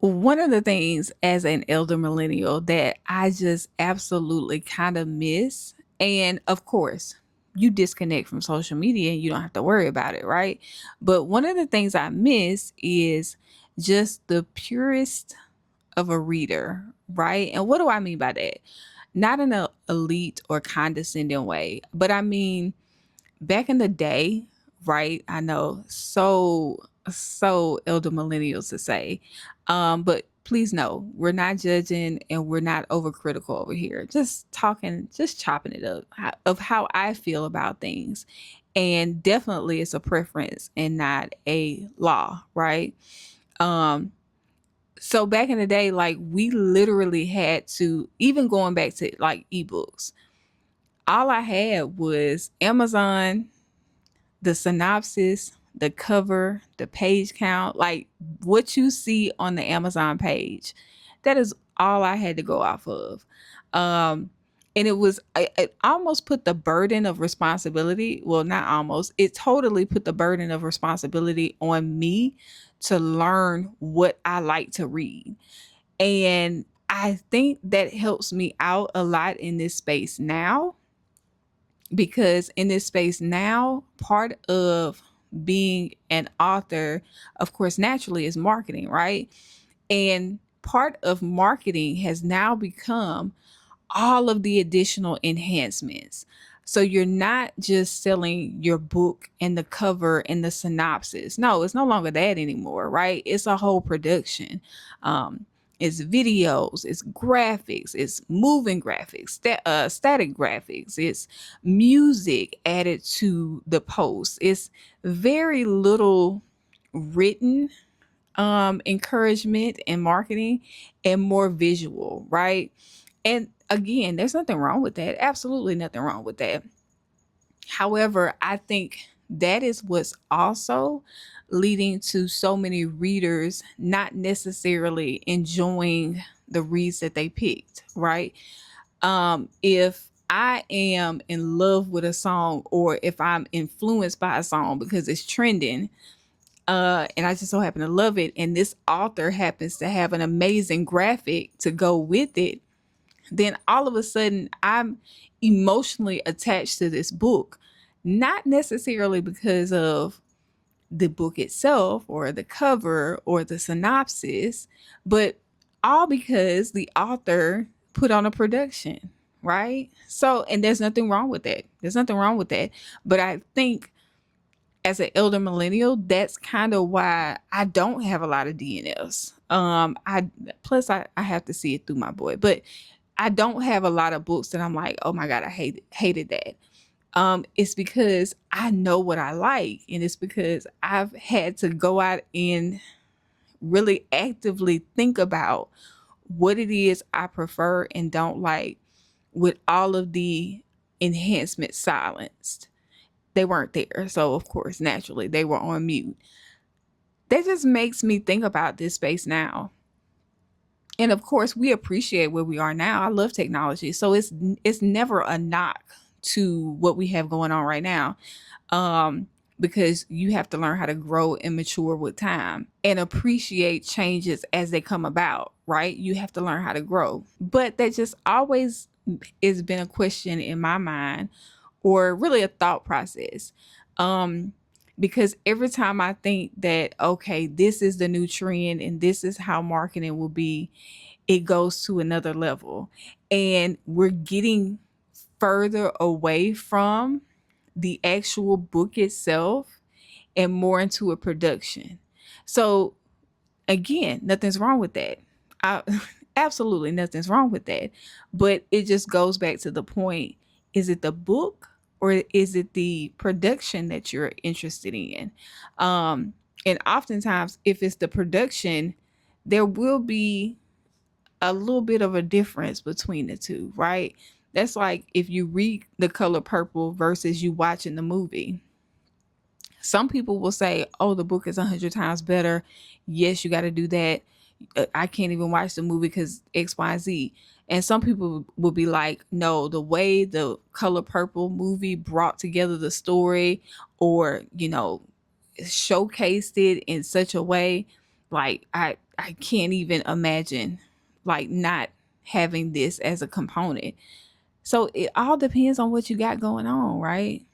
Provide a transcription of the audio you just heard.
One of the things as an elder millennial that I just absolutely kind of miss, and of course, you disconnect from social media and you don't have to worry about it, right? But one of the things I miss is just the purest of a reader, right? And what do I mean by that? Not in an elite or condescending way, but I mean back in the day, right? I know so elder millennials to say, but please know we're not judging and we're not overcritical over here. Just talking, just chopping it up of how I feel about things, and definitely it's a preference and not a law, right? Um, so back in the day, like we literally had to, even going back to like ebooks. All I had was Amazon, the synopsis, the cover, the page count, like what you see on the Amazon page. That is all I had to go off of. Um, and it almost put the burden of responsibility. Well, not almost, it totally put the burden of responsibility on me to learn what I like to read. And I think that helps me out a lot in this space now, because in this space now, part of being an author, of course, naturally is marketing, right? And part of marketing has now become all of the additional enhancements. So you're not just selling your book and the cover and the synopsis. No, it's no longer that anymore, right? It's a whole production. Um, it's videos, it's graphics, it's moving graphics, static graphics, it's music added to the post. It's very little written encouragement and marketing and more visual, right? And again, there's nothing wrong with that. Absolutely nothing wrong with that. However, I think that is what's also leading to so many readers not necessarily enjoying the reads that they picked, right? If I am in love with a song, or if I'm influenced by a song because it's trending, and I just so happen to love it, and this author happens to have an amazing graphic to go with it, then all of a sudden I'm emotionally attached to this book, not necessarily because of the book itself or the cover or the synopsis, but all because the author put on a production, right? So, and there's nothing wrong with that. There's nothing wrong with that. But I think as an elder millennial, that's kind of why I don't have a lot of DNFs. I plus I have to see it through my boy, but I don't have a lot of books that I'm like, oh my god, I hated that. It's because I know what I like, and it's because I've had to go out and really actively think about what it is I prefer and don't like, with all of the enhancements silenced. They weren't there, so of course, naturally, they were on mute. That just makes me think about this space now. And of course, we appreciate where we are now. I love technology, so it's never a knock to what we have going on right now, because you have to learn how to grow and mature with time and appreciate changes as they come about, right? You have to learn how to grow. But that just always has been a question in my mind, or really a thought process. Um, because every time I think that, okay, this is the new trend and this is how marketing will be, it goes to another level. And we're getting further away from the actual book itself and more into a production. So again, nothing's wrong with that. I, absolutely nothing's wrong with that. But it just goes back to the point, is it the book or is it the production that you're interested in? And oftentimes, if it's the production, there will be a little bit of a difference between the two, right? That's like if you read The Color Purple versus you watching the movie. Some people will say, "Oh, the book is 100 times better." Yes, you got to do that. I can't even watch the movie because X, Y, Z. And some people will be like, "No, the way the Color Purple movie brought together the story, or showcased it in such a way, like I I can't even imagine like not having this as a component. So it all depends on what you got going on, right?